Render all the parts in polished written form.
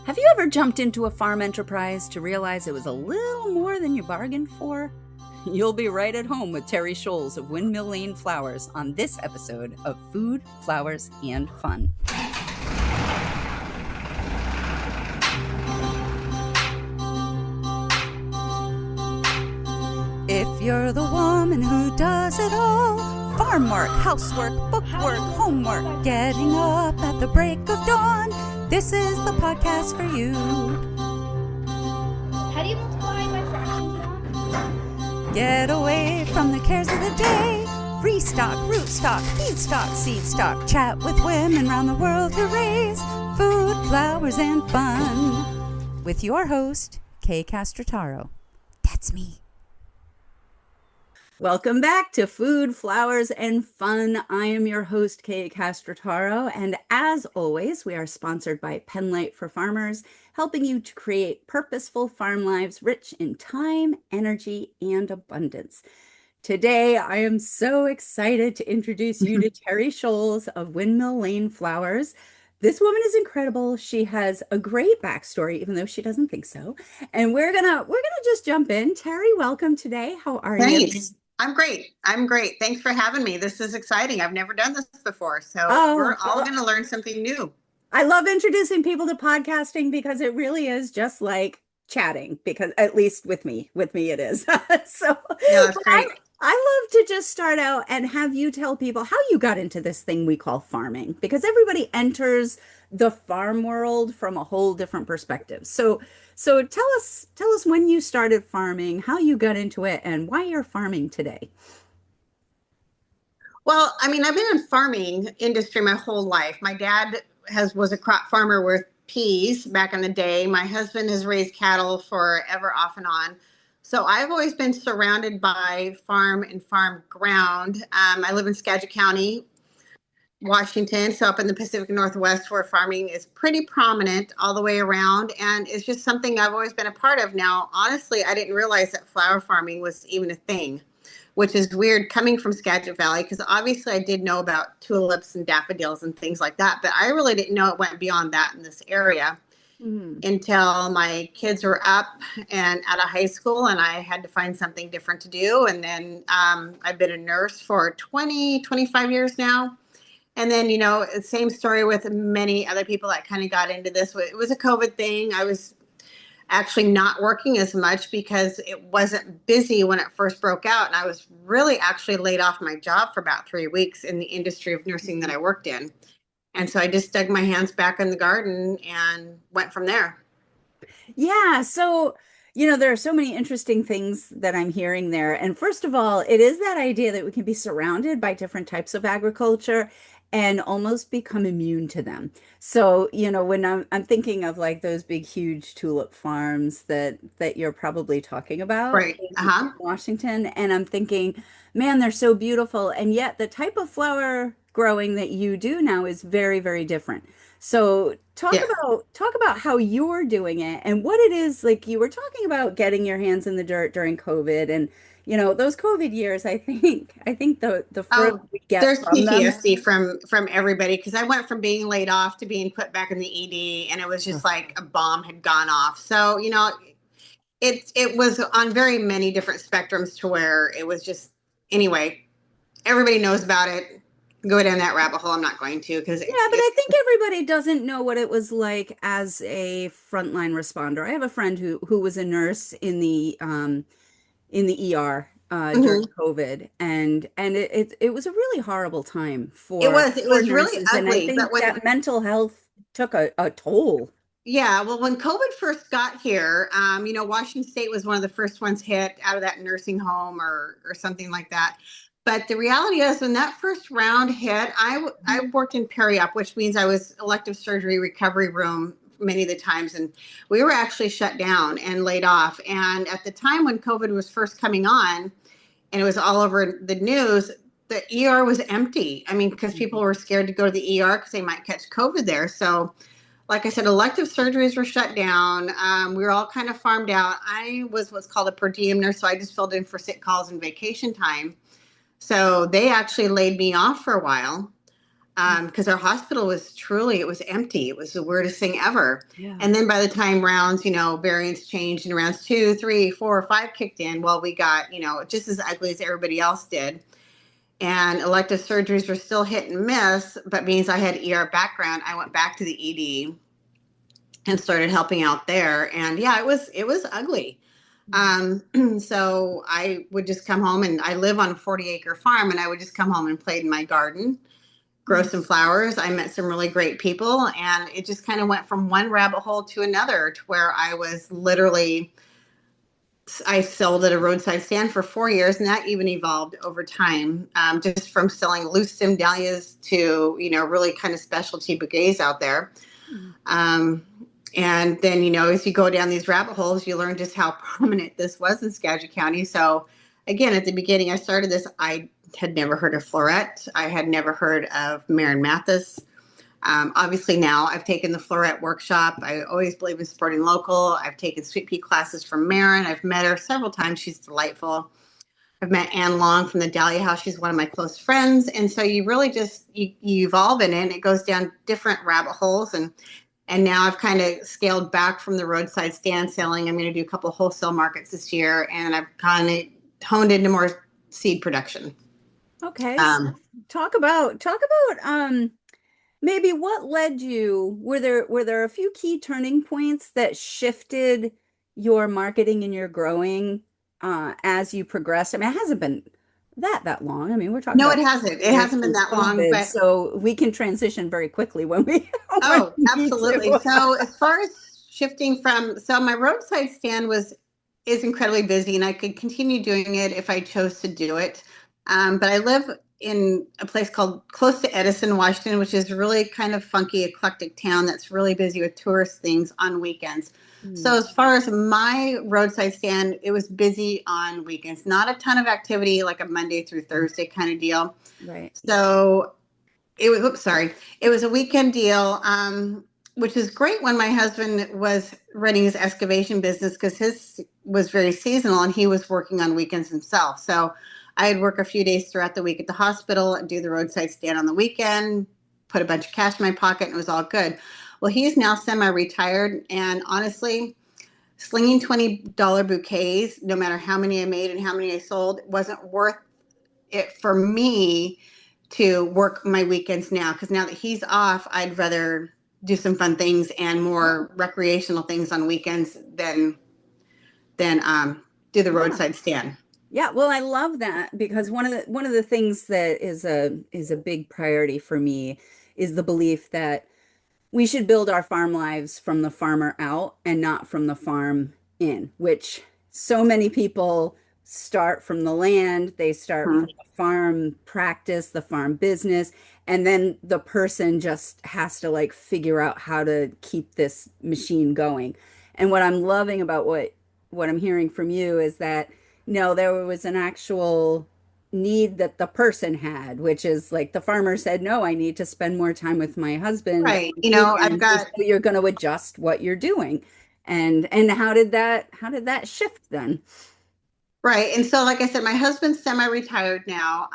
Have you ever jumped into a farm enterprise to realize it was a little more than you bargained for? You'll be right at home with Teri Schols of Windmill Lane Flowers on this episode of Food, Flowers, and Fun. If you're the woman who does it all, farm work, housework, bookwork, homework, getting up at the break of dawn, this is the podcast for you. How do you multiply by fractions now? Get away from the cares of the day. Free stock, root stock, feed stock, seed stock. Chat with women around the world who raise food, flowers, and fun. With your host, Kay Castrataro. That's me. Welcome back to Food, Flowers, and Fun. I am your host, Kay Castrataro, and as always, we are sponsored by Penlight for Farmers, helping you to create purposeful farm lives rich in time, energy, and abundance. Today, I am so excited to introduce you to Teri Schols of Windmill Lane Flowers. This woman is incredible. She has a great backstory, even though she doesn't think so. And we're gonna just jump in. Teri, welcome today. How are you? Thanks. I'm great. Thanks for having me. This is exciting. I've never done this before. So we're all going to learn something new. I love introducing people to podcasting because it really is just like chatting, because at least with me it is. So yeah, that's great. I love to just start out and have you tell people how you got into this thing we call farming, because everybody enters the farm world from a whole different perspective. So tell us when you started farming, how you got into it, and why you're farming today. Well, I mean, I've been in farming industry my whole life. My dad was a crop farmer with peas back in the day. My husband has raised cattle forever, off and on. So I've always been surrounded by farm and farm ground. I live in Skagit County, Washington, so up in the Pacific Northwest, where farming is pretty prominent all the way around, and it's just something I've always been a part of. Now, honestly, I didn't realize that flower farming was even a thing, which is weird coming from Skagit Valley, because obviously I did know about tulips and daffodils and things like that, but I really didn't know it went beyond that in this area until my kids were up and out of high school, and I had to find something different to do. And then I've been a nurse for 25 years now. And then, same story with many other people that kind of got into this. It was a COVID thing. I was actually not working as much because it wasn't busy when it first broke out. And I was really actually laid off my job for about 3 weeks in the industry of nursing that I worked in. And so I just dug my hands back in the garden and went from there. Yeah. So, there are so many interesting things that I'm hearing there. And first of all, it is that idea that we can be surrounded by different types of agriculture and almost become immune to them. So, when I'm thinking of like those big, huge tulip farms that you're probably talking about Right. in Washington, and I'm thinking, man, they're so beautiful. And yet the type of flower growing that you do now is very, very different. So talk about how you're doing it and what it is. Like, you were talking about getting your hands in the dirt during COVID, and those COVID years, I think the fruit we get there's from PTSD them. from everybody, because I went from being laid off to being put back in the ED, and it was just like a bomb had gone off. So it was on very many different spectrums, to where it was just, anyway, everybody knows about it. Go down that rabbit hole. I'm not going to, because but I think everybody doesn't know what it was like as a frontline responder. I have a friend who was a nurse in the ER during COVID, and it was a really horrible time for it was really nurses, and I ugly. think But that mental health took a toll. yeah, well, when COVID first got here, Washington State was one of the first ones hit out of that nursing home or something like that. But the reality is, when that first round hit, I worked in peri-op, which means I was elective surgery recovery room many of the times. And we were actually shut down and laid off. And at the time when COVID was first coming on, and it was all over the news, the ER was empty. I mean, because people were scared to go to the ER because they might catch COVID there. So, like I said, elective surgeries were shut down. We were all kind of farmed out. I was what's called a per diem nurse, so I just filled in for sick calls and vacation time. So they actually laid me off for a while. because our hospital was truly, it was empty. It was the weirdest thing ever. Yeah. And then by the time rounds, variants changed and rounds 2, 3, 4, 5 kicked in, well, we got, just as ugly as everybody else did. And elective surgeries were still hit and miss, but means I had ER background, I went back to the ED and started helping out there. And yeah, it was ugly. So I would just come home, and I live on a 40-acre farm, and I would just come home and play in my garden, grow some flowers. I met some really great people, and it just kind of went from one rabbit hole to another, to where I sold at a roadside stand for 4 years, and that even evolved over time, just from selling loose stem dahlias to, really kind of specialty bouquets out there. And then, as you go down these rabbit holes, you learn just how prominent this was in Skagit County. So again, at the beginning, I started this, I had never heard of Floret. I had never heard of Marin Mathis. Obviously now I've taken the Floret workshop. I always believe in supporting local. I've taken sweet pea classes from Marin. I've met her several times. She's delightful. I've met Ann Long from the Dahlia House. She's one of my close friends. And so you really just, you evolve in it, and it goes down different rabbit holes. And now I've kind of scaled back from the roadside stand selling. I'm going to do a couple of wholesale markets this year, and I've kind of honed into more seed production. Okay. So talk about maybe what led you, were there a few key turning points that shifted your marketing and your growing as you progressed? I mean, it hasn't been that long. I mean, we're talking No, about it hasn't. It 4 years hasn't been since that long, COVID, but so we can transition very quickly when we when oh, we need absolutely. to. So as far as shifting from, so my roadside stand is incredibly busy, and I could continue doing it if I chose to do it. But I live in a place called close to Edison, Washington, which is really kind of funky, eclectic town that's really busy with tourist things on weekends. So as far as my roadside stand, it was busy on weekends, not a ton of activity, like a Monday through Thursday kind of deal. Right. So it was a weekend deal, which is great when my husband was running his excavation business, because his was very seasonal and he was working on weekends himself. So I'd work a few days throughout the week at the hospital and do the roadside stand on the weekend, put a bunch of cash in my pocket, and it was all good. Well, he's now semi-retired, and honestly, slinging $20 bouquets, no matter how many I made and how many I sold, wasn't worth it for me to work my weekends now, because now that he's off, I'd rather do some fun things and more recreational things on weekends than do the Yeah. roadside stand. Yeah, well, I love that, because one of the things that is a big priority for me is the belief that we should build our farm lives from the farmer out and not from the farm in, which so many people start from the land, they start from Mhm. the farm practice, the farm business, and then the person just has to like figure out how to keep this machine going. And what I'm loving about what I'm hearing from you is that no, there was an actual need that the person had, which is like the farmer said, no, I need to spend more time with my husband Right. on I've weekends, so got you're going to adjust what you're doing. And how did that shift then? right. And so, like I said, my husband's semi-retired now.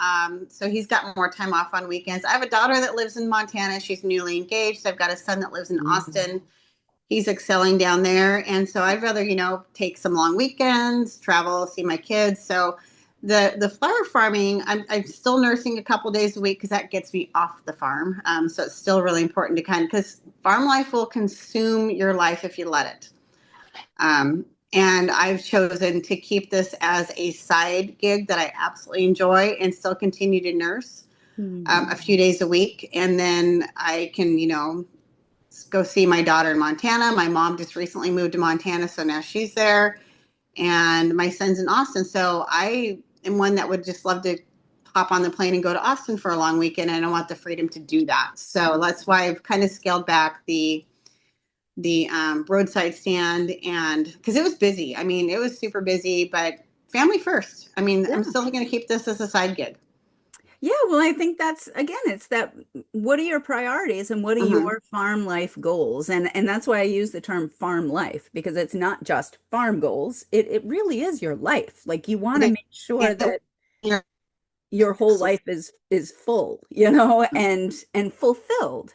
So he's got more time off on weekends. I have a daughter that lives in Montana. She's newly engaged. I've got a son that lives in Mhm. Austin. He's excelling down there. And so I'd rather, take some long weekends, travel, see my kids. So the flower farming, I'm still nursing a couple days a week, because that gets me off the farm. So it's still really important to because farm life will consume your life if you let it. And I've chosen to keep this as a side gig that I absolutely enjoy, and still continue to nurse Mhm. a few days a week. And then I can, go see my daughter in Montana. My mom just recently moved to Montana, so now she's there. And my son's in Austin. So I am one that would just love to hop on the plane and go to Austin for a long weekend, and I want the freedom to do that. So that's why I've kind of scaled back the roadside stand, and because it was busy. I mean, it was super busy, but family first. I mean, I'm Yeah. still going to keep this as a side gig. Yeah, well, I think that's again, it's that what are your priorities and what are Mm-hmm. your farm life goals? And that's why I use the term farm life, because it's not just farm goals. It really is your life. Like you want to It, make sure it, that it, your whole life is full, and fulfilled.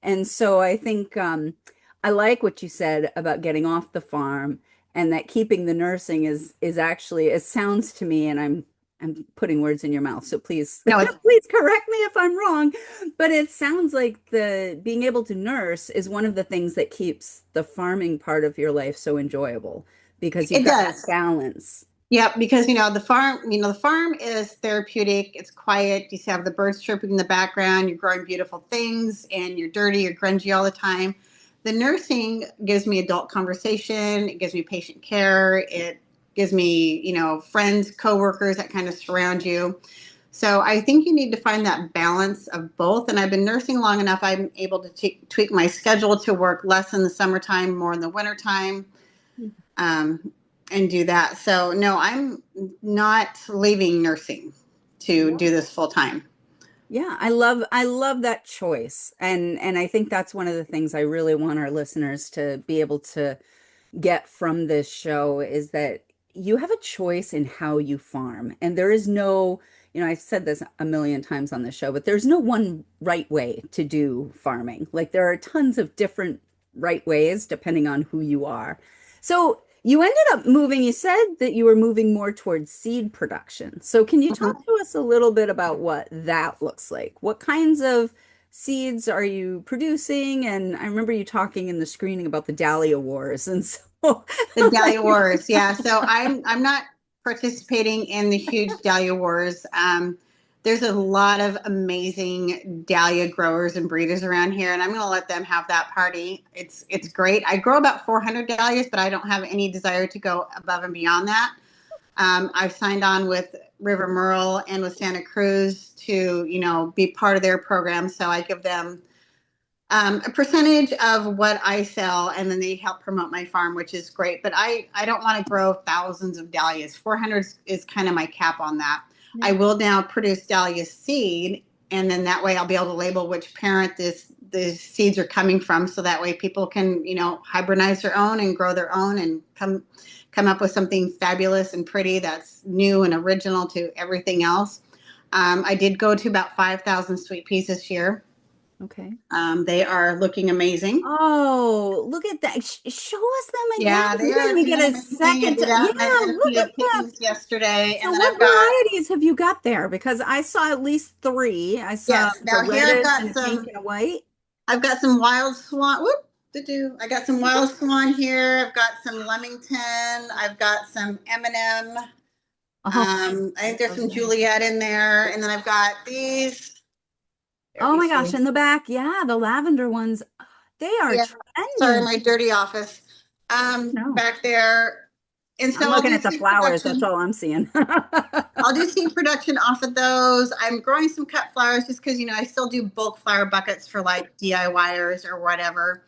And so I think I like what you said about getting off the farm, and that keeping the nursing is actually, it sounds to me, and I'm putting words in your mouth, so please No, it's please correct me if I'm wrong, but it sounds like the being able to nurse is one of the things that keeps the farming part of your life so enjoyable because you've it got that does. balance. Yeah, because the farm is therapeutic. It's quiet. You have the birds chirping in the background. You're growing beautiful things, and you're dirty, you're grungy all the time. The nursing gives me adult conversation. It gives me patient care. It gives me, friends, coworkers that kind of surround you. So I think you need to find that balance of both. And I've been nursing long enough. I'm able to tweak my schedule to work less in the summertime, more in the wintertime. Um, and do that. So no, I'm not leaving nursing to do this full time. Yeah, I love that choice. And I think that's one of the things I really want our listeners to be able to get from this show is that you have a choice in how you farm. And there is no, I've said this a million times on the show, but there's no one right way to do farming. Like there are tons of different right ways depending on who you are. So you ended up moving, you said that you were moving more towards seed production. So can you talk Mhm. to us a little bit about what that looks like? What kinds of seeds are you producing? And I remember you talking in the screening about the Dahlia Wars. And so The Dahlia Wars, yeah. So I'm not participating in the huge Dahlia Wars. There's a lot of amazing dahlia growers and breeders around here, and I'm going to let them have that party. It's great. I grow about 400 dahlias, but I don't have any desire to go above and beyond that. I've signed on with River Merle and with Santa Cruz to, be part of their program. So I give them a percentage of what I sell, and then they help promote my farm, which is great. But I don't want to grow thousands of dahlias. 400 is kind of my cap on that. I yeah. will now produce dahlia seed, and then that way I'll be able to label which parent the seeds are coming from. So that way people can, hybridize their own and grow their own and come up with something fabulous and pretty that's new and original to everything else. I did go to about 5,000 sweet peas this year. Okay. They are looking amazing. Oh, look at that. Show us them again. Yeah, they We didn't are even get doing a amazing. I second did to, yeah, out my look empty at of them. peas yesterday, So and then what I've got varieties have you got there? Because I saw at least three. I saw yes. the Now here reddish and a pink and a white. I've got some wild swan. Whoop, I got some wild swan here. I've got some Leamington. I've got some M&M. Oh, I think there's some okay. Juliet in there, and then I've got these. There Oh we my gosh, see. in the back, yeah, the lavender ones, they are Yeah. Sorry, tremendous. my dirty office. No, Back there. And I'm so I'll looking do at the seed flowers. That's production. all I'm seeing. I'll do seed production off of those. I'm growing some cut flowers just because, I still do bulk flower buckets for like DIYers or whatever.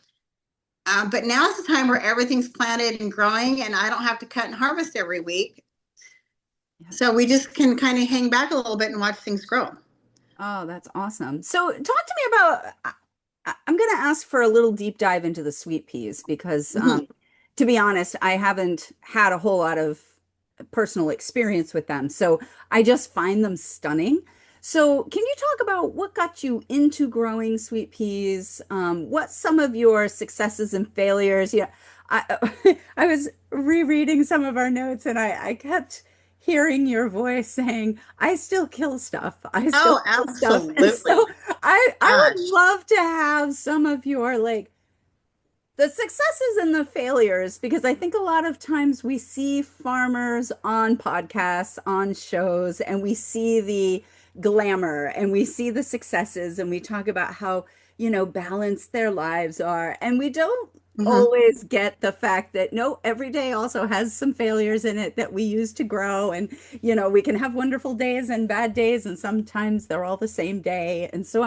But now is the time where everything's planted and growing, and I don't have to cut and harvest every week. Yeah. So we just can kind of hang back a little bit and watch things grow. Oh, that's awesome. So talk to me about, I'm going to ask for a little deep dive into the sweet peas because Mhm. to be honest, I haven't had a whole lot of personal experience with them. So I just find them stunning. So can you talk about what got you into growing sweet peas? What some of your successes and failures? Yeah, I was rereading some of our notes and I kept hearing your voice saying, I still kill stuff. I still Oh, kill stuff. And so absolutely. I would Gosh. love to have some of your like the successes and the failures, because I think a lot of times we see farmers on podcasts, on shows, and we see the glamour and we see the successes and we talk about how, balanced their lives are. And we don't Hmm. always get the fact that no, every day also has some failures in it that we use to grow. And, we can have wonderful days and bad days, and sometimes they're all the same day. And so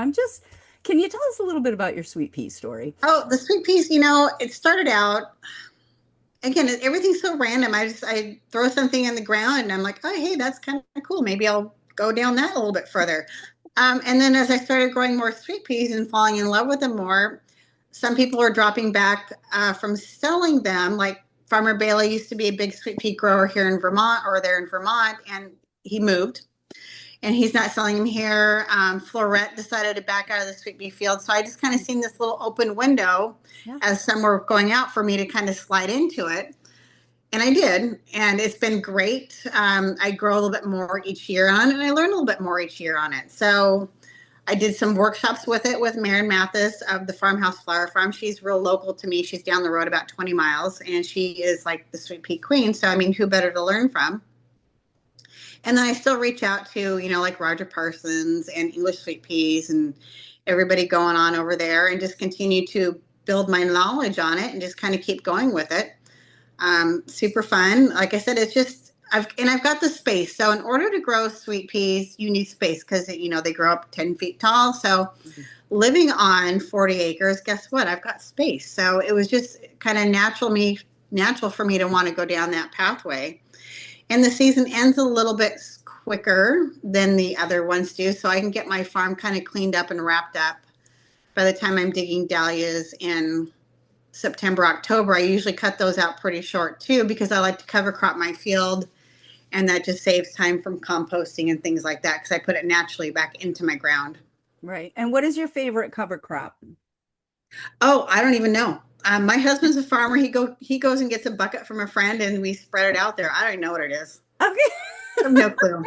can you tell us a little bit about your sweet pea story? Oh, the sweet peas, it started out, again, everything's so random. I throw something in the ground and I'm like, oh, hey, that's kind of cool. Maybe I'll go down that a little bit further. And then as I started growing more sweet peas and falling in love with them more, some people are dropping back from selling them. Like Farmer Bailey used to be a big sweet pea grower here in Vermont, or there in Vermont, and he moved. and he's not selling them here. Florette decided to back out of the sweet pea field. So I just kind of seen this little open window Yeah. as some were going out for me to kind of slide into it. And I did, and it's been great. I grow a little bit more each year on it, and I learn a little bit more each year on it. So I did some workshops with it with Maren Mathis of the Farmhouse Flower Farm. She's real local to me. She's down the road about 20 miles, and she is like the sweet pea queen. So, I mean, who better to learn from? And then I still reach out to, like Roger Parsons and English Sweet Peas and everybody going on over there, and just continue to build my knowledge on it and just kind of keep going with it. Super fun. Like I said, it's just, I've got the space. So in order to grow sweet peas, you need space because, they grow up 10 feet tall. So living on 40 acres, guess what? I've got space. So it was just kind of natural for me to want to go down that pathway. And the season ends a little bit quicker than the other ones do. So I can get my farm kind of cleaned up and wrapped up by the time I'm digging dahlias in September, October. I usually cut those out pretty short too, because I like to cover crop my field, and that just saves time from composting and things like that, because I put it naturally back into my ground. Right. And what is your favorite cover crop? Oh, I don't even know. My husband's a farmer. He goes and gets a bucket from a friend, and we spread it out there. I don't even know what it is. Okay. I have no clue.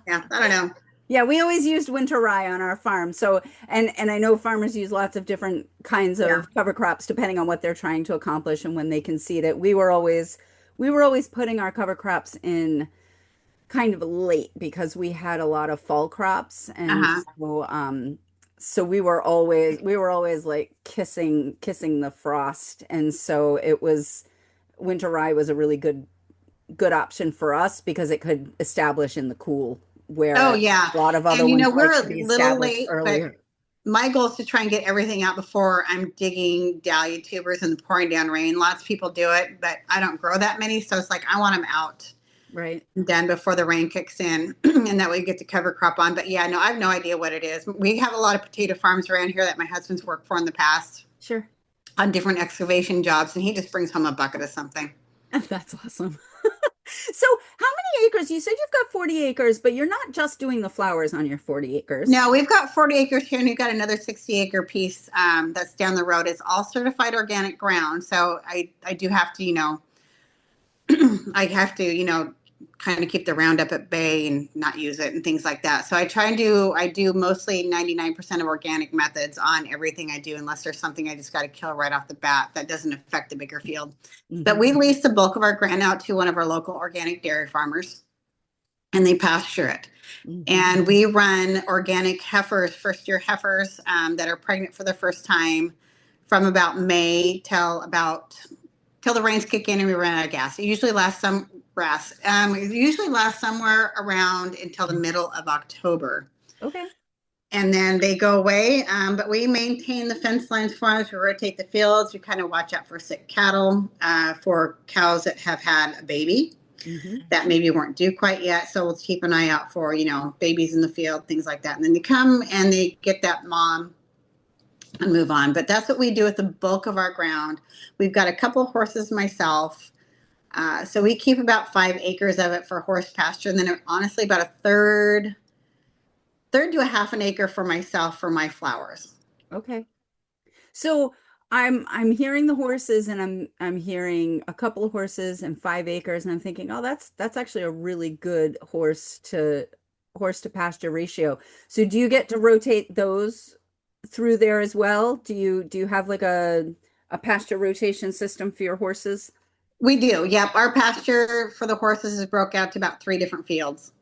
Yeah, I don't know. Yeah, we always used winter rye on our farm. So, and I know farmers use lots of different kinds of cover crops depending on what they're trying to accomplish and when they can seed it. We were always putting our cover crops in kind of late because we had a lot of fall crops, and so we were always like kissing the frost, and so it was winter rye was a really good option for us because it could establish in the cool, where Oh yeah, a lot of other and ones we're like a to be little established late, earlier. but my goal is to try and get everything out before I'm digging dahlia tubers and pouring down rain. Lots of people do it, but I don't grow that many, so it's like I want them out Right. and done before the rain kicks in, and that way you get the cover crop on. But yeah, no, I have no idea what it is. We have a lot of potato farms around here that my husband's worked for in the past Sure. on different excavation jobs, and he just brings home a bucket of something. That's awesome. So, how many acres? You said you've got 40 acres, but you're not just doing the flowers on your 40 acres. No, we've got 40 acres here, and we've got another 60-acre piece that's down the road. It's all certified organic ground. So I do have to, I have to, kind of keep the Roundup at bay and not use it and things like that. So I do mostly 99% of organic methods on everything I do, unless there's something I just got to kill right off the bat that doesn't affect the bigger field. But we lease the bulk of our ground out to one of our local organic dairy farmers, and they pasture it. And we run organic heifers, first-year heifers that are pregnant for the first time, from about May till the rains kick in and we run out of gas. It usually lasts somewhere around until the middle of October. Okay. And then they go away. But we maintain the fence lines for us. We rotate the fields. We kind of watch out for sick cattle, for cows that have had a baby that maybe weren't due quite yet. So we'll keep an eye out for, babies in the field, things like that. And then they come and they get that mom and move on. But that's what we do with the bulk of our ground. We've got a couple of horses myself. So we keep about 5 acres of it for horse pasture. And then honestly, about a third to a half an acre for myself for my flowers. Okay. So I'm hearing the horses, and I'm hearing a couple of horses and 5 acres, and I'm thinking, oh, that's actually a really good horse to pasture ratio. So do you get to rotate those through there as well? Do you have like a pasture rotation system for your horses? We do. Yep. Our pasture for the horses is broke out to about 3 different fields,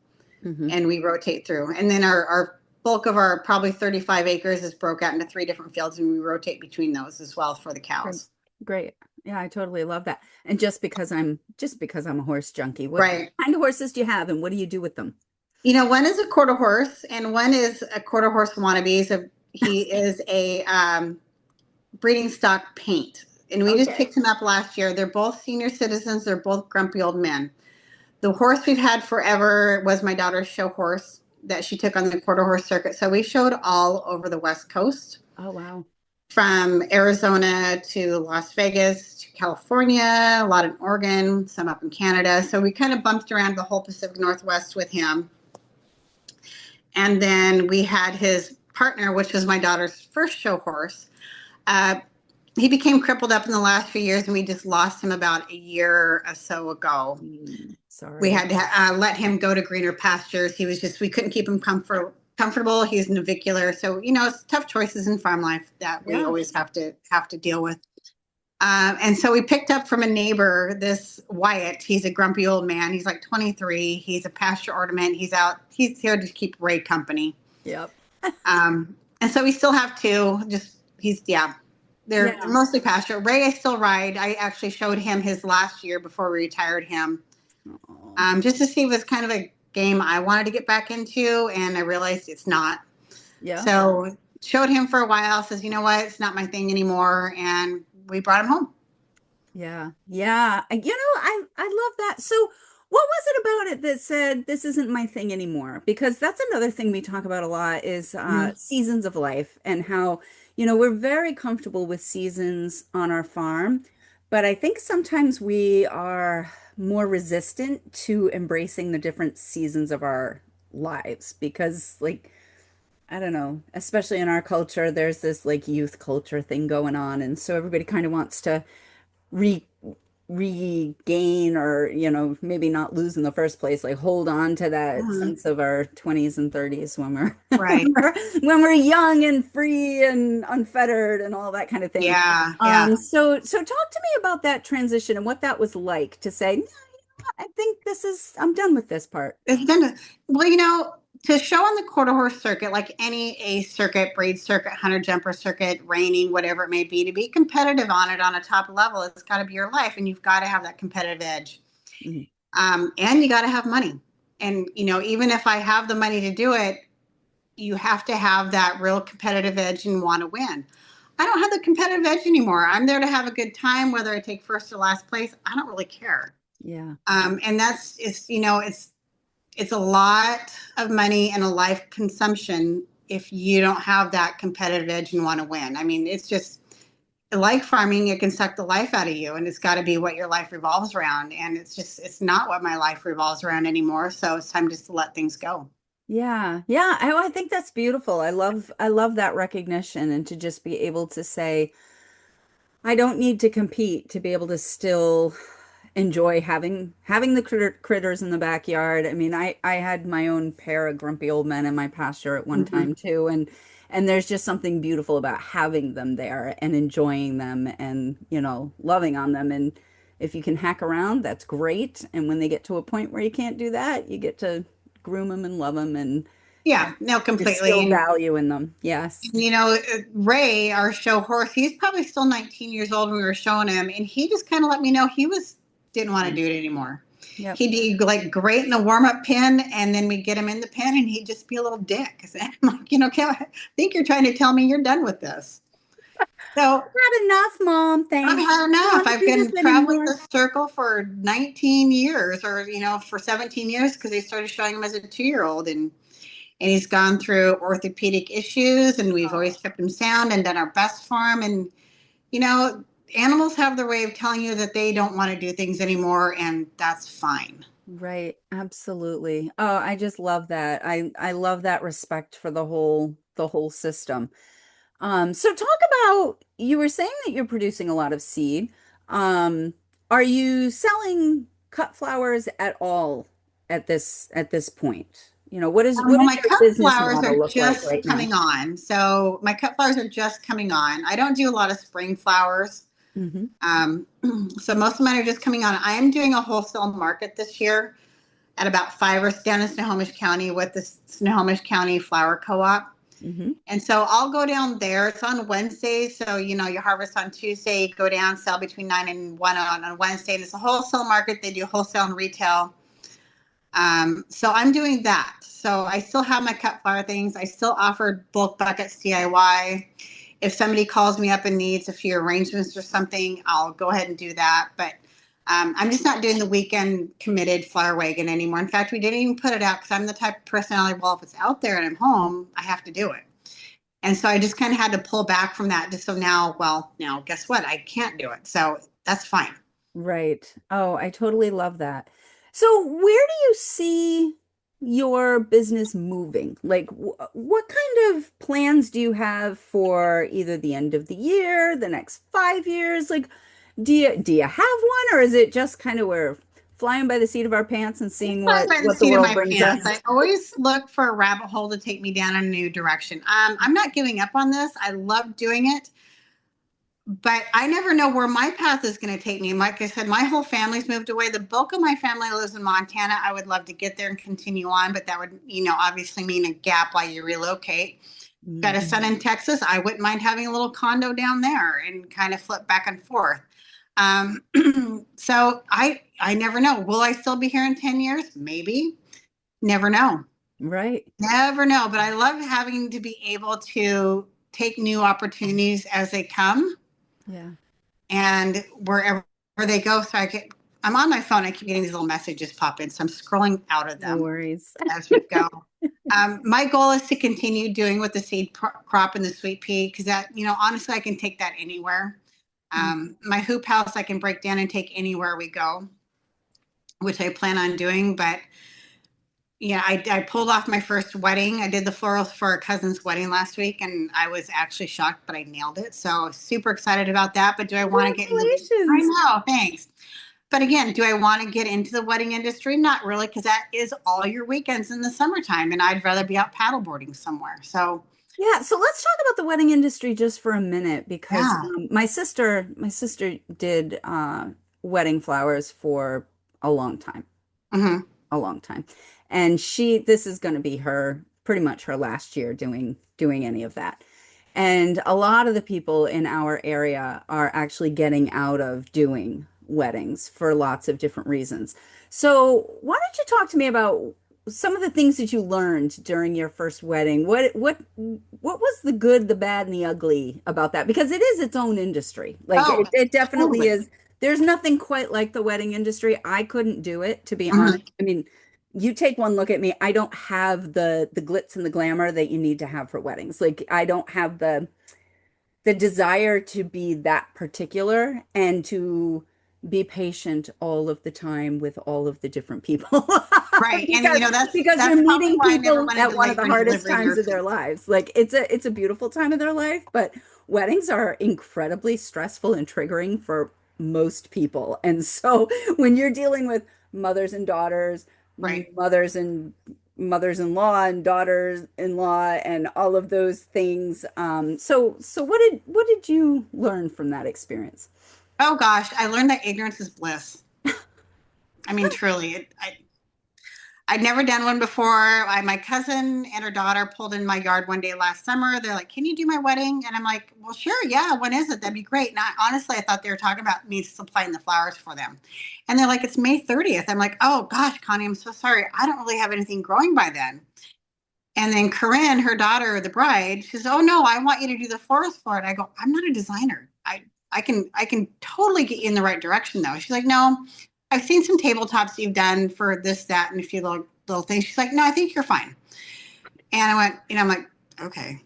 and we rotate through. And then our bulk of our probably 35 acres is broke out into 3 different fields, and we rotate between those as well for the cows. Great. Yeah, I totally love that. And just because I'm a horse junkie, what Right. kind of horses do you have, and what do you do with them? One is a quarter horse, and one is a quarter horse wannabe. So he is a breeding stock paint. And we just picked him up last year. They're both senior citizens. They're both grumpy old men. The horse we've had forever was my daughter's show horse that she took on the quarter horse circuit. So we showed all over the West Coast. Oh, wow. from Arizona to Las Vegas to California, a lot in Oregon, some up in Canada. So we kind of bumped around the whole Pacific Northwest with him. And then we had his partner, which was my daughter's first show horse. He became crippled up in the last few years, and we just lost him about a year or so ago. Sorry. We had to let him go to greener pastures. He was just, we couldn't keep him comfortable. He's navicular. So, it's tough choices in farm life that we always have to deal with. And so we picked up from a neighbor, this Wyatt. He's a grumpy old man. He's like 23. He's a pasture ornament. He's here to keep Ray company. Yep. And so we still have two. They're mostly pasture. Ray, I still ride. I actually showed him his last year before we retired him. Just to see if it was kind of a game I wanted to get back into, and I realized it's not. Yeah. So showed him for a while, says, you know what, it's not my thing anymore, and we brought him home. Yeah. Yeah. I love that. So what was it about it that said, this isn't my thing anymore? Because that's another thing we talk about a lot is seasons of life and how, we're very comfortable with seasons on our farm, but I think sometimes we are more resistant to embracing the different seasons of our lives because, like, I don't know, especially in our culture, there's this like youth culture thing going on. And so everybody kind of wants to re regain or, maybe not lose in the first place, like hold on to that sense of our 20s and 30s when we're Right. when we're young and free and unfettered and all that kind of thing. Yeah. So talk to me about that transition and what that was like to say, no, I think I'm done with this part. It's been, to show on the quarter horse circuit, like any ace circuit, breed circuit, hunter jumper circuit, reining, whatever it may be, to be competitive on it on a top level, it's got to be your life, and you've got to have that competitive edge. And you got to have money. And, even if I have the money to do it, you have to have that real competitive edge and want to win. I don't have the competitive edge anymore. I'm there to have a good time, whether I take first or last place. I don't really care. Yeah. And it's a lot of money and a life consumption if you don't have that competitive edge and want to win. I mean, it's just like farming, it can suck the life out of you, and it's got to be what your life revolves around. And it's not what my life revolves around anymore. So it's time just to let things go. Yeah. Yeah. I think that's beautiful. I love that recognition and to just be able to say, I don't need to compete to be able to still enjoy having the critters in the backyard. I mean, I had my own pair of grumpy old men in my pasture at one time too, and there's just something beautiful about having them there and enjoying them and, loving on them. And if you can hack around, that's great. And when they get to a point where you can't do that, you get to groom them and love them and Yeah, no, completely. distill value in them. Yes. Ray, our show horse, he's probably still 19 years old when we were showing him, and he just kind of let me know he didn't want to do it anymore. Yep. He'd be like great in the warm-up pen, and then we'd get him in the pen, and he'd just be a little dick. I'm like, I think you're trying to tell me you're done with this. So Had enough, Mom. Thanks. I've had enough. I've been traveling anymore. the circle for 19 years, or for 17 years, because they started showing him as a 2-year-old, and he's gone through orthopedic issues, and we've always kept him sound and done our best for him. And, animals have their way of telling you that they don't want to do things anymore, and that's fine. Right. Absolutely. Oh, I just love that. I love that respect for the whole system. So talk about, you were saying that you're producing a lot of seed. Are you selling cut flowers at all at this point? What My does your cut business flowers model are look like just right now? coming on. So my cut flowers are just coming on. I don't do a lot of spring flowers. So most of mine are just coming on. I am doing a wholesale market this year at about 5 or down in Snohomish County with the Snohomish County Flower Co-op. And so I'll go down there. It's on Wednesday. So, you harvest on Tuesday, go down, sell between 9 and 1 on Wednesday. And it's a wholesale market. They do wholesale and retail. So I'm doing that. So I still have my cut flower things. I still offer bulk buckets DIY. If somebody calls me up and needs a few arrangements or something, I'll go ahead and do that. But I'm just not doing the weekend committed flower wagon anymore. In fact, we didn't even put it out because I'm the type of personality, well, if it's out there and I'm home, I have to do it. And so I just kind of had to pull back from that. Just so now, well, now guess what? I can't do it. So that's fine. Right. Oh, I totally love that. So, where do you see your business moving? Like, what kind of plans do you have for either the end of the year, the next 5 years? Like, do you have one, or is it just kind of we're flying by the seat of our pants and seeing Fly by the what the seat of world my brings pants. us? I always look for a rabbit hole to take me down in a new direction. I'm not giving up on this. I love doing it, but I never know where my path is going to take me. Like I said, my whole family's moved away. The bulk of my family lives in Montana. I would love to get there and continue on, but that would, obviously mean a gap while you relocate. Got a son in Texas. I wouldn't mind having a little condo down there and kind of flip back and forth. Um, so I never know. Will I still be here in 10 years? Maybe. Never know. Right. Never know. But I love having to be able to take new opportunities as they come Yeah. and wherever they go. So I'm on my phone. I keep getting these little messages pop in. So I'm scrolling out of No them worries. as we go. My goal is to continue doing with the seed crop and the sweet pea because that, honestly, I can take that anywhere. My hoop house, I can break down and take anywhere we go, which I plan on doing. But yeah, I pulled off my first wedding. I did the florals for a cousin's wedding last week, and I was actually shocked, but I nailed it. So super excited about that. But do I want to get into the? I Congratulations. know, thanks. But again, do I want to get into the wedding industry? Not really, because that is all your weekends in the summertime, and I'd rather be out paddleboarding somewhere. So Yeah, so let's talk about the wedding industry just for a minute because yeah. my sister did wedding flowers for a long time, Hmm. a long time. And this is going to be her pretty much her last year doing any of that. And a lot of the people in our area are actually getting out of doing weddings for lots of different reasons. So, why don't you talk to me about some of the things that you learned during your first wedding? What was the good, the bad, and the ugly about that? Because it is its own industry. Like Oh, it definitely totally. is. There's nothing quite like the wedding industry. I couldn't do it, to be honest. Hmm. I mean, you take one look at me. I don't have the glitz and the glamour that you need to have for weddings. Like I don't have the desire to be that particular and to be patient all of the time with all of the different people Right, and because because that's you're probably meeting why I never people went at into one of the labor and hardest delivery times of nursing. their lives. Like it's a beautiful time of their life, but weddings are incredibly stressful and triggering for most people. And so when you're dealing with mothers and daughters, Right. mothers and mothers-in-law and daughters-in-law and all of those things. So what did you learn from that experience? Oh gosh, I learned that ignorance is bliss. I mean, truly, I'd never done one before. My cousin and her daughter pulled in my yard one day last summer. They're like, "Can you do my wedding?" And I'm like, "Well, sure, yeah. When is it? That'd be great." And honestly, I thought they were talking about me supplying the flowers for them. And they're like, "It's May 30th." I'm like, "Oh gosh, Connie, I'm so sorry. I don't really have anything growing by then." And then Corinne, her daughter, the bride, she says, "Oh no, I want you to do the forest floor." And I go, "I'm not a designer. I can totally get you in the right direction though." She's like, "No, I've seen some tabletops you've done for this, that, and a few little things." She's like, "No, I think you're fine." And I went, I'm like, okay.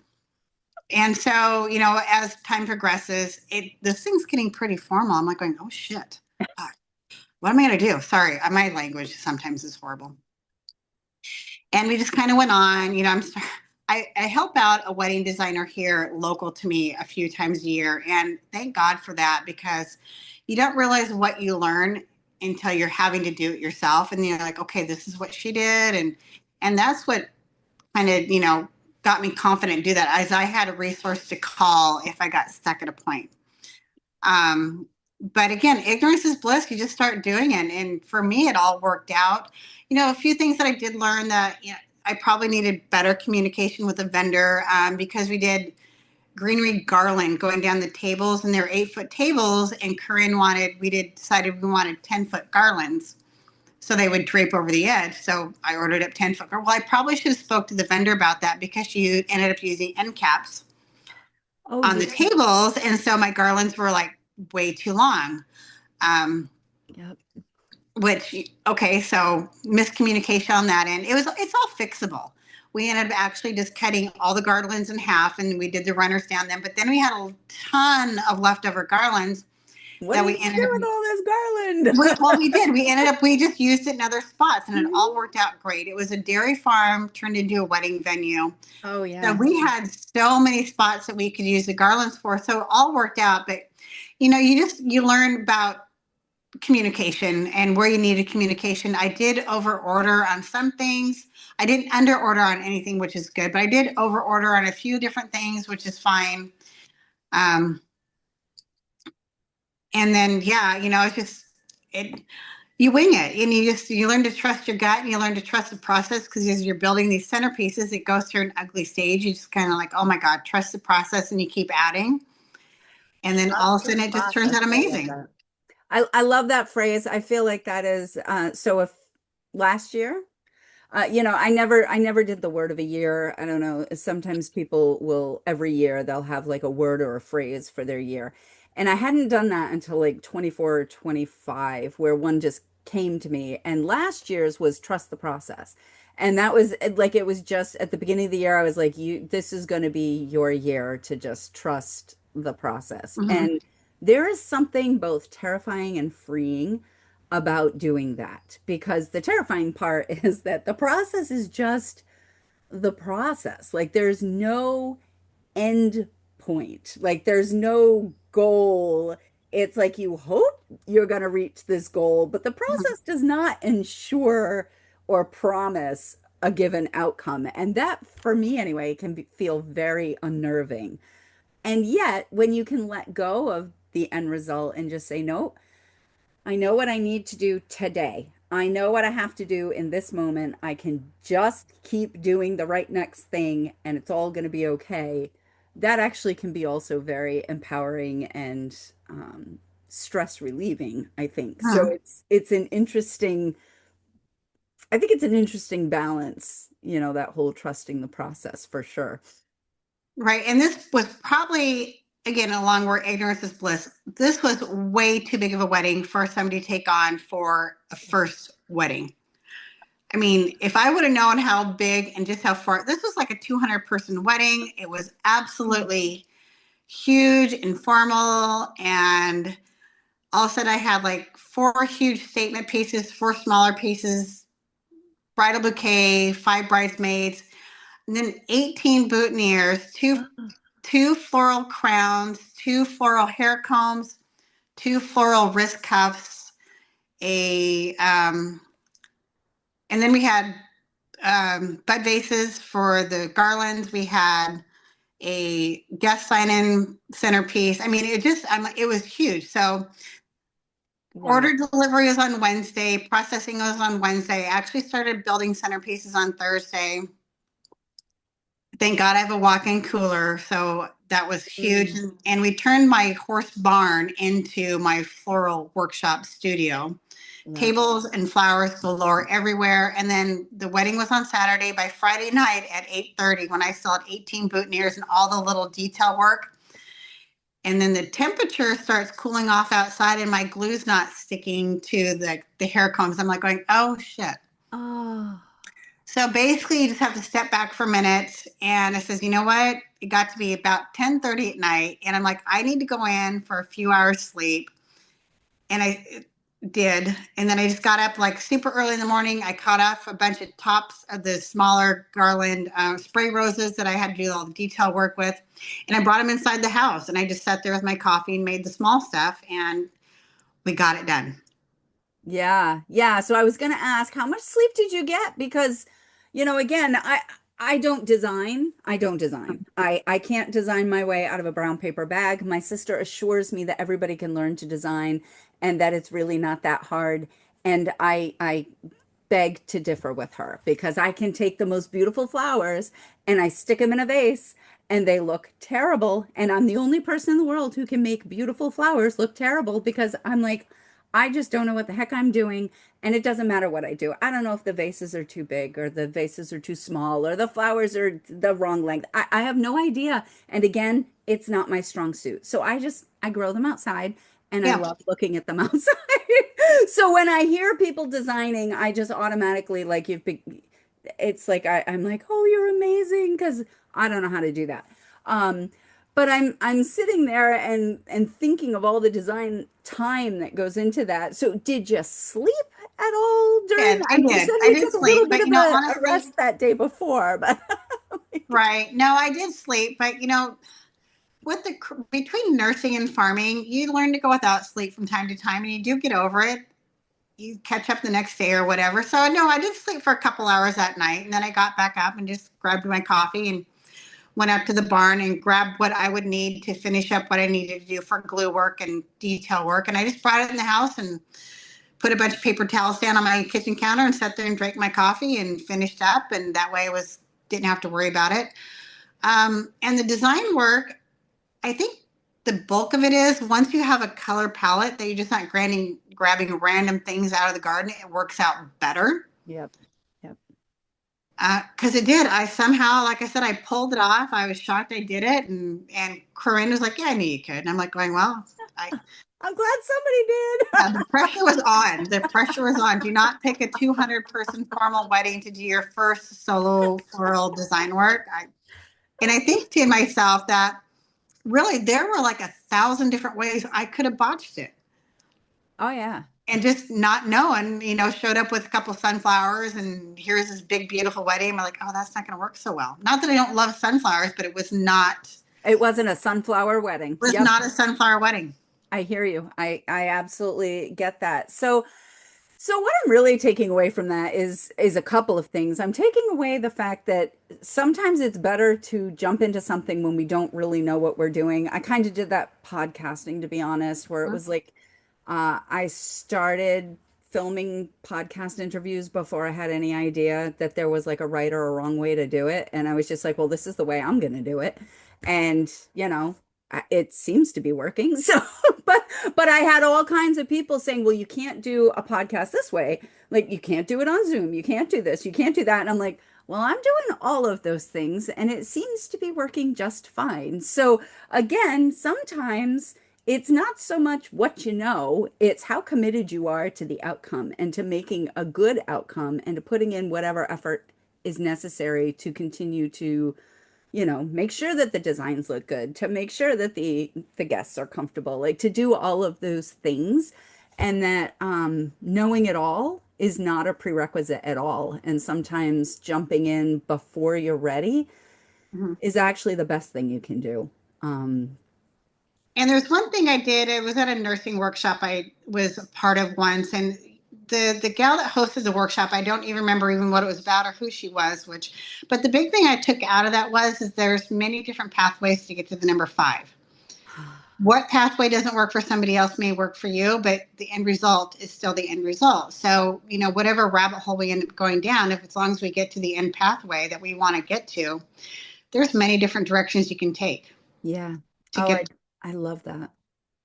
And so, as time progresses, this thing's getting pretty formal. I'm like going, oh shit. What am I gonna do? Sorry, my language sometimes is horrible. And we just kind of went on. I help out a wedding designer here local to me a few times a year, and thank God for that because you don't realize what you learn until you're having to do it yourself, and you're like, okay, this is what she did, and that's what kind of got me confident to do that, as I had a resource to call if I got stuck at a point. But again, ignorance is bliss. You just start doing it. And for me, it all worked out. A few things that I did learn that I probably needed better communication with a vendor because we did greenery garland going down the tables, and they're 8-foot tables. And Corinne decided we wanted 10-foot garlands so they would drape over the edge. So I ordered up 10-foot. Well, I probably should have spoke to the vendor about that because she ended up using end caps Oh on yeah. the tables, and so my garlands were like way too long. Um, Yep. which okay, so miscommunication on that end. It's all fixable. we ended up actually just cutting all the garlands in half and we did the runners down them. But then we had a ton of leftover garlands What that do you we ended do up, with all this garland? well, we did. We ended up, we just used it in other spots and it all Mhm. worked out great. It was a dairy farm turned into a wedding venue. Oh So yeah. we had so many spots that we could use the garlands for. So it all worked out. But, you learn about communication and where you needed communication. I did over order on some things. I didn't under order on anything, which is good, but I did over order on a few different things, which is fine. Um, and then, yeah, it's just, it, you wing it and you learn to trust your gut and you learn to trust the process because as you're building these centerpieces, it goes through an ugly stage. You just kind of like, oh my God, trust the process and you keep adding. And then all of a Trust the sudden it just turns process. out I love amazing. that. I love that phrase. I feel like that is so if last year, I never did the word of a year. I don't know. Sometimes people will every year they'll have like a word or a phrase for their year. And I hadn't done that until like 24 or 25, where one just came to me. And last year's was trust the process. And that was like it was just at the beginning of the year, I was like, this is going to be your year to just trust the process. Mm-hmm. And there is something both terrifying and freeing about doing that because the terrifying part is that the process is just the process. Like there's no end point. Like there's no goal. It's like you hope you're going to reach this goal, but the process does not ensure or promise a given outcome. And that, for me anyway, feel very unnerving. And yet, when you can let go of the end result and just say, nope, I know what I need to do today. I know what I have to do in this moment. I can just keep doing the right next thing and it's all going to be okay. That actually can be also very empowering and stress relieving, I think. So Mm-hmm. it's an interesting, I think it's an interesting balance, that whole trusting the process for sure. Right. And this was probably, again, along where ignorance is bliss. This was way too big of a wedding for somebody to take on for a first wedding. I mean, if I would have known how big and just how far, this was like a 200-person wedding. It was absolutely huge and formal. And all of a sudden, I had like 4 huge statement pieces, 4 smaller pieces, bridal bouquet, 5 bridesmaids, and then 18 boutonnieres, two floral crowns, 2 floral hair combs, 2 floral wrist cuffs, a and then we had bud vases for the garlands. We had a guest sign-in centerpiece. I mean, it was huge. So Wow. order delivery was on Wednesday, processing was on Wednesday. I actually started building centerpieces on Thursday. Thank God I have a walk-in cooler, so that was huge. Mm, And we turned my horse barn into my floral workshop studio. yeah. Tables and flowers galore everywhere. And then the wedding was on Saturday. By Friday night at 8:30, when I still had 18 boutonnieres and all the little detail work. And then the temperature starts cooling off outside, and my glue's not sticking to the hair combs. I'm like going, oh shit. Oh, So basically, you just have to step back for a minute. And it says, you know what? It got to be about 10:30 at night. And I'm like, I need to go in for a few hours sleep. And I did. And then I just got up like super early in the morning. I cut off a bunch of tops of the smaller garland spray roses that I had to do all the detail work with. And I brought them inside the house. And I just sat there with my coffee and made the small stuff. And we got it done. yeah. Yeah. So I was going to ask, how much sleep did you get? Because, again, I don't design. I don't design. I can't design my way out of a brown paper bag. My sister assures me that everybody can learn to design and that it's really not that hard. And I beg to differ with her because I can take the most beautiful flowers and I stick them in a vase and they look terrible. And I'm the only person in the world who can make beautiful flowers look terrible because I'm like, I just don't know what the heck I'm doing. And it doesn't matter what I do. I don't know if the vases are too big or the vases are too small or the flowers are the wrong length. I have no idea. And again, it's not my strong suit. So I grow them outside and I Yeah. love looking at them outside. So when I hear people designing, I just automatically like it's like I'm like, oh, you're amazing, because I don't know how to do that. Um, but I'm sitting there and thinking of all the design time that goes into that. So did you sleep at all during Did that? I You did said I you did took a little sleep, bit but of a honestly, rest that day before, but right? No, I did sleep, but with between nursing and farming, you learn to go without sleep from time to time, and you do get over it. You catch up the next day or whatever. So no, I did sleep for a couple hours that night, and then I got back up and just grabbed my coffee and went up to the barn and grabbed what I would need to finish up what I needed to do for glue work and detail work. And I just brought it in the house and put a bunch of paper towels down on my kitchen counter and sat there and drank my coffee and finished up. And that way I was didn't have to worry about it. And the design work, I think the bulk of it is once you have a color palette that you're just not grabbing random things out of the garden, it works out better. yep, yep. Because it did. I somehow, like I said, I pulled it off. I was shocked I did it, and Corinne was like, "Yeah, I knew you could." And I'm like, going, "Well, I I'm glad somebody did. the pressure was on. The pressure was on. Do not pick a 200-person formal wedding to do your first solo floral design work." And I think to myself that really there were like 1,000 different ways I could have botched it. Oh yeah. And just not knowing, showed up with a couple sunflowers and here's this big, beautiful wedding. I'm like, oh, that's not going to work so well. Not that I don't love sunflowers, but It wasn't a sunflower wedding. was Yep. not a sunflower wedding. I hear you. I absolutely get that. So what I'm really taking away from that is a couple of things. I'm taking away the fact that sometimes it's better to jump into something when we don't really know what we're doing. I kind of did that podcasting, to be honest, where it was like I started filming podcast interviews before I had any idea that there was like a right or a wrong way to do it. And I was just like, well, this is the way I'm going to do it. And, it seems to be working. So, but I had all kinds of people saying, well, you can't do a podcast this way. Like you can't do it on Zoom. You can't do this. You can't do that. And I'm like, well, I'm doing all of those things and it seems to be working just fine. So again, sometimes it's not so much what you know, it's how committed you are to the outcome and to making a good outcome and to putting in whatever effort is necessary to continue to, make sure that the designs look good, to make sure that the guests are comfortable, like to do all of those things, and that knowing it all is not a prerequisite at all. And sometimes jumping in before you're ready Mm-hmm. is actually the best thing you can do. Um, And there's one thing I did. It was at a nursing workshop I was a part of once, and the gal that hosted the workshop, I don't even remember even what it was about or who she was. But the big thing I took out of that is there's many different pathways to get to the number 5. What pathway doesn't work for somebody else may work for you, but the end result is still the end result. So whatever rabbit hole we end up going down, if as long as we get to the end pathway that we want to get to, there's many different directions you can take yeah. to Oh, get. I love that.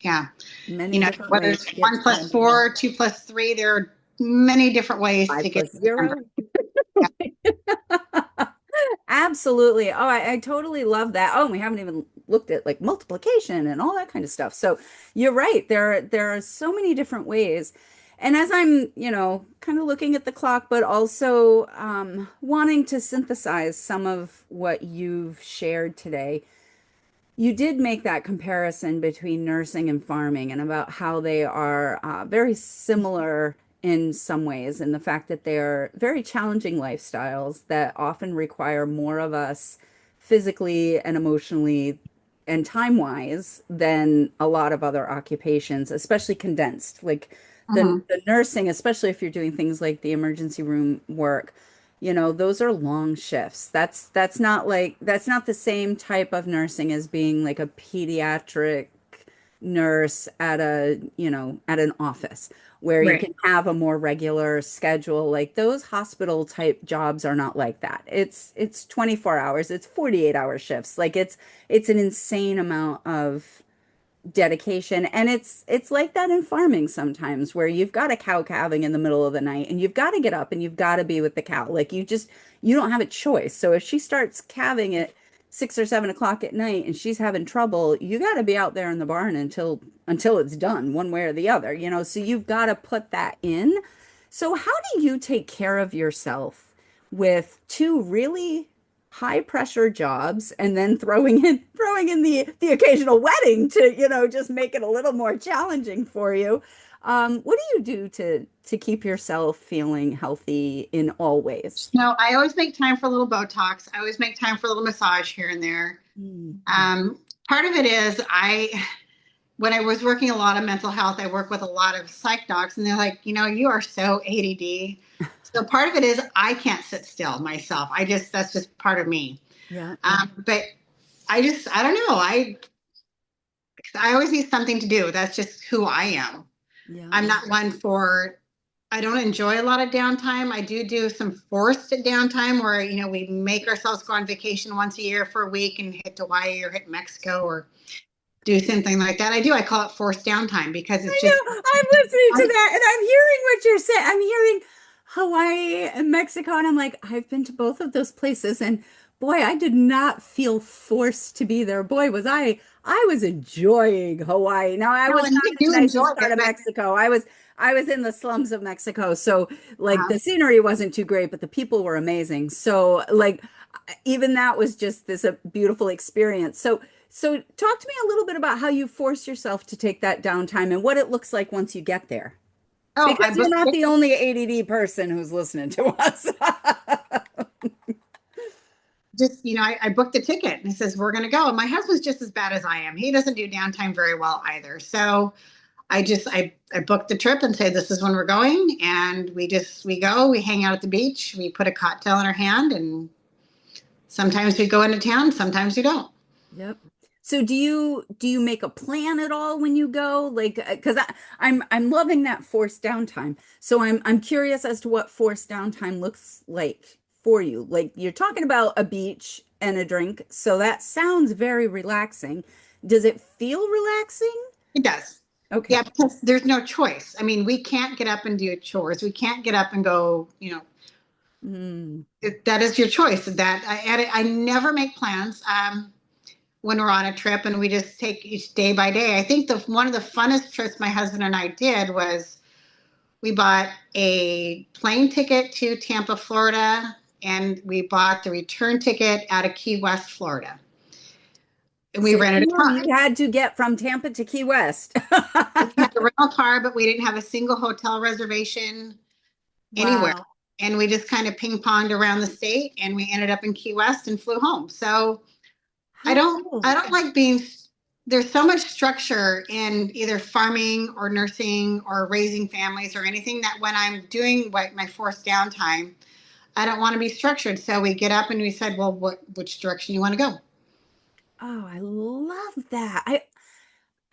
Yeah. Many different Whether ways it's to get one to the plus end goal. four, 2 plus 3, there are many different ways to Five get plus to the number. zero. Yeah. Absolutely. Oh, I totally love that. Oh, and we haven't even looked at like multiplication and all that kind of stuff. So you're right. There are so many different ways. And as I'm, kind of looking at the clock, but also wanting to synthesize some of what you've shared today, you did make that comparison between nursing and farming and about how they are very similar in some ways, and the fact that they are very challenging lifestyles that often require more of us physically and emotionally and time-wise than a lot of other occupations, especially condensed. Like Mhm. the nursing, especially if you're doing things like the emergency room work, those are long shifts. That's not the same type of nursing as being like a pediatric nurse at at an office where you Right. can have a more regular schedule. Like those hospital type jobs are not like that. It's 24 hours, it's 48-hour shifts. Like it's an insane amount of dedication, and it's like that in farming sometimes where you've got a cow calving in the middle of the night and you've got to get up and you've got to be with the cow. Like you don't have a choice. So if she starts calving at 6 or 7 o'clock at night and she's having trouble, you got to be out there in the barn until it's done, one way or the other. So you've got to put that in. So how do you take care of yourself with two really high pressure jobs and then throwing in the occasional wedding to, just make it a little more challenging for you. What do you do to keep yourself feeling healthy in all ways? No, I always make time for a little Botox. I always make time for a little massage here and there. Mhm. Um, Part of it is when I was working a lot of mental health, I work with a lot of psych docs, and they're like, you are so ADD. So part of it is I can't sit still myself. That's just part of me. Yeah, But I don't know. I always need something to do. That's just who I am. yeah. I'm not one for, I don't enjoy a lot of downtime. I do some forced downtime where, we make ourselves go on vacation once a year for a week and hit Hawaii or hit Mexico or do something like that. I call it forced downtime because it's I just, know. I'm listening to that and I'm hearing what you're saying. I'm hearing Hawaii and Mexico, and I'm like, I've been to both of those places, and boy, I did not feel forced to be there. Boy, I was enjoying Hawaii. Now, I was and not you in do the enjoy nicest part it, of but Mexico. I was in the slums of Mexico. So like uh, the scenery wasn't too great, but the people were amazing. So like even that was just this a beautiful experience. So talk to me a little bit about how you force yourself to take that downtime and what it looks like once you get there. oh, Because I you're booked not the tickets. only ADD person who's listening to us. Just, I booked the ticket and it says, we're going to go. And my husband's just as bad as I am. He doesn't do downtime very well either. So I booked the trip and say, this is when we're going. And we go, we hang out at the beach. We put a cocktail in our hand and sometimes we go into town. Sometimes we don't. Yep. So do you make a plan at all when you go? Like, because I'm loving that forced downtime. So I'm curious as to what forced downtime looks like for you. Like you're talking about a beach and a drink, so that sounds very relaxing. Does it feel relaxing? It does. Okay. Yeah, because there's no choice. I mean, we can't get up and do chores. We can't get up and go, Mm. that is your choice. I never make plans. When we're on a trip and we just take each day by day. I think one of the funnest trips my husband and I did was we bought a plane ticket to Tampa, Florida, and we bought the return ticket out of Key West, Florida. And we So rented a car. you had to get from Tampa to Key West. We had a rental car, but we didn't have a single hotel reservation anywhere. Wow. And we just kind of ping ponged around the state and we ended up in Key West and flew home. So I How don't I cool. don't like being there's so much structure in either farming or nursing or raising families or anything that when I'm doing my forced downtime, I don't want to be structured. So we get up and we said, well, which direction you want to go? Oh, I love that.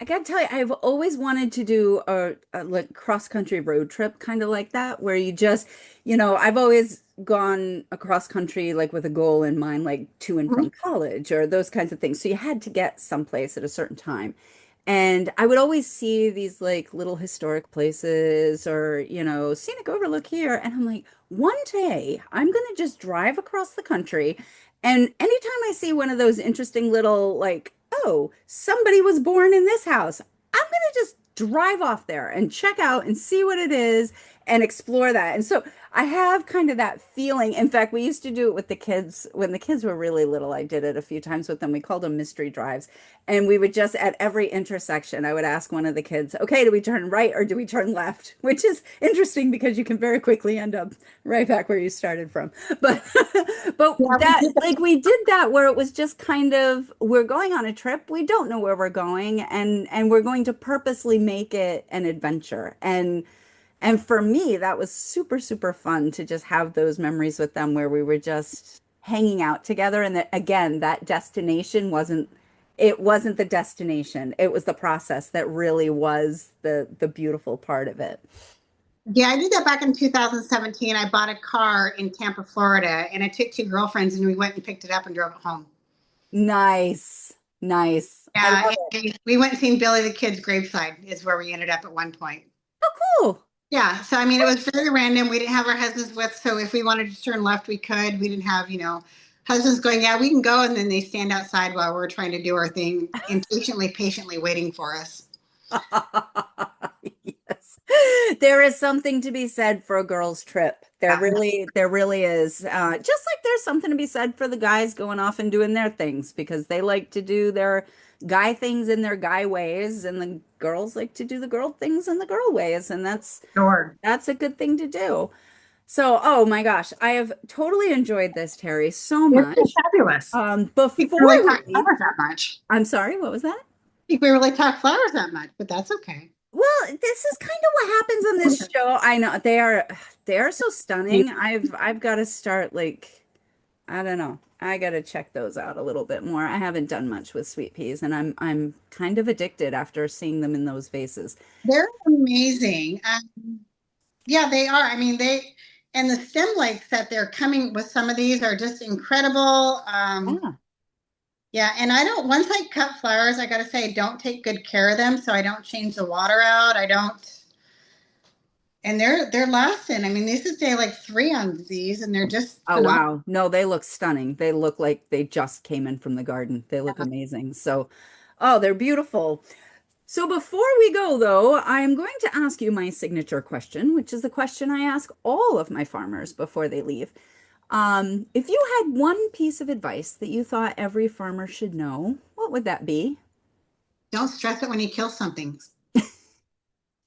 I gotta tell you, I've always wanted to do a like cross country road trip, kind of like that, where you just, I've always gone across country like with a goal in mind, like to and Mhm. from college or those kinds of things. So you had to get someplace at a certain time. And I would always see these like little historic places or, scenic overlook here. And I'm like, one day I'm gonna just drive across the country. And anytime I see one of those interesting little like, oh, somebody was born in this house. I'm going to just drive off there and check out and see what it is and explore that. And so I have kind of that feeling. In fact, we used to do it with the kids when the kids were really little. I did it a few times with them. We called them mystery drives. And we would just at every intersection, I would ask one of the kids, okay, do we turn right or do we turn left? Which is interesting because you can very quickly end up right back where you started from. But but Yeah, we that did that. like we did that where it was just kind of we're going on a trip, we don't know where we're going and we're going to purposely make it an adventure. And for me, that was super, super fun to just have those memories with them where we were just hanging out together. And that again, that destination wasn't the destination. It was the process that really was the beautiful part of it. Yeah, I did that back in 2017. I bought a car in Tampa, Florida, and I took two girlfriends and we went and picked it up and drove it home. Nice. Nice. I Yeah, love it. and we went and seen Billy the Kid's graveside is where we ended up at one point. Oh, cool. Yeah, so I mean, it was very random. We didn't have our husbands with, so if we wanted to turn left, we could. We didn't have, husbands going, yeah, we can go, and then they stand outside while we're trying to do our thing, impatiently, patiently waiting for us. Yes. There is something to be said for a girl's trip. Yeah. There really is. Just like there's something to be said for the guys going off and doing their things because they like to do their guy things in their guy ways, and the girls like to do the girl things in the girl ways, and Sure. that's a good thing to do. So, oh my gosh, I have totally enjoyed this, Terry, so It's been much. fabulous. We Before really we talk leave, flowers that much. I'm sorry, what was that? Think we really talk flowers that much, but that's okay. Well, this is kind of what happens on this show. I know they are so stunning. I've got to start like I don't know. I got to check those out a little bit more. I haven't done much with sweet peas, and I'm kind of addicted after seeing them in those vases. They're amazing. Yeah, they are. I mean, and the stem lengths that they're coming with some of these are just incredible. Ah, Yeah, and once I cut flowers, I got to say, I don't take good care of them. So I don't change the water out. I don't, and they're lasting. I mean, this is day like 3 on these, and they're just oh phenomenal. wow. No, they look stunning. They look like they just came in from the garden. They look amazing. So, oh, they're beautiful. So before we go, though, I'm going to ask you my signature question, which is the question I ask all of my farmers before they leave. If you had one piece of advice that you thought every farmer should know, what would that be? Don't stress it when you kill something.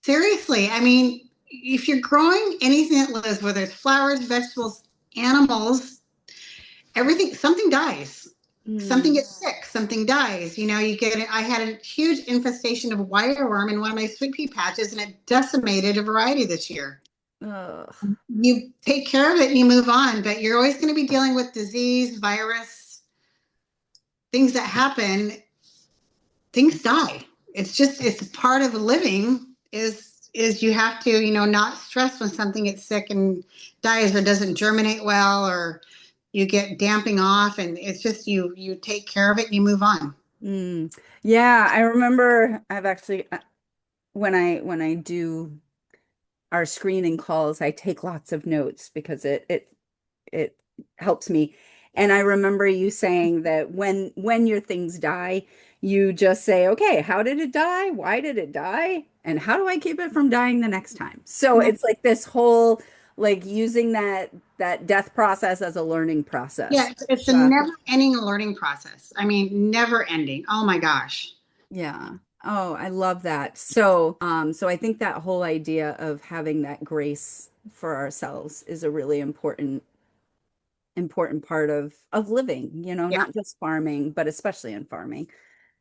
Seriously, I mean, if you're growing anything that lives, whether it's flowers, vegetables, animals, everything, something dies. Something gets sick, something dies. I had a huge infestation of wireworm in one of my sweet pea patches, and it decimated a variety this year. Ugh. You take care of it and you move on, but you're always going to be dealing with disease, virus, things that happen. Things die. It's part of living is you have to, not stress when something gets sick and dies or doesn't germinate well, or you get damping off, and it's just you take care of it and you move on. Yeah, I remember I've actually when I do our screening calls, I take lots of notes because it helps me. And I remember you saying that when your things die, you just say, okay, how did it die? Why did it die? And how do I keep it from dying the next time? So it's like this whole like using that death process as a learning process. Yeah, it's a never ending learning process. I mean, never ending. Oh my gosh. Yeah. Oh, I love that. So I think that whole idea of having that grace for ourselves is a really important part of living, Yeah. not just farming, but especially in farming.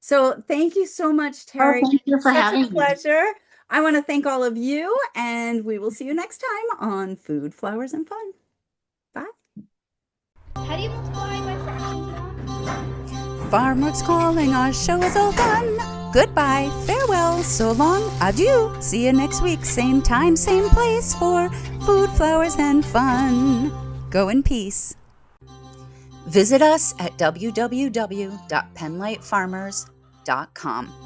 So thank you so much, Oh, Terry. thank you for Such a having me. pleasure. I want to thank all of you, and we will see you next time on Food, Flowers, and Fun. Bye. How do you multiply by fractions, Mom? Farmers calling, our show is all done. Goodbye, farewell, so long, adieu. See you next week, same time, same place for Food, Flowers, and Fun. Go in peace. Visit us at www.penlightfarmers.com.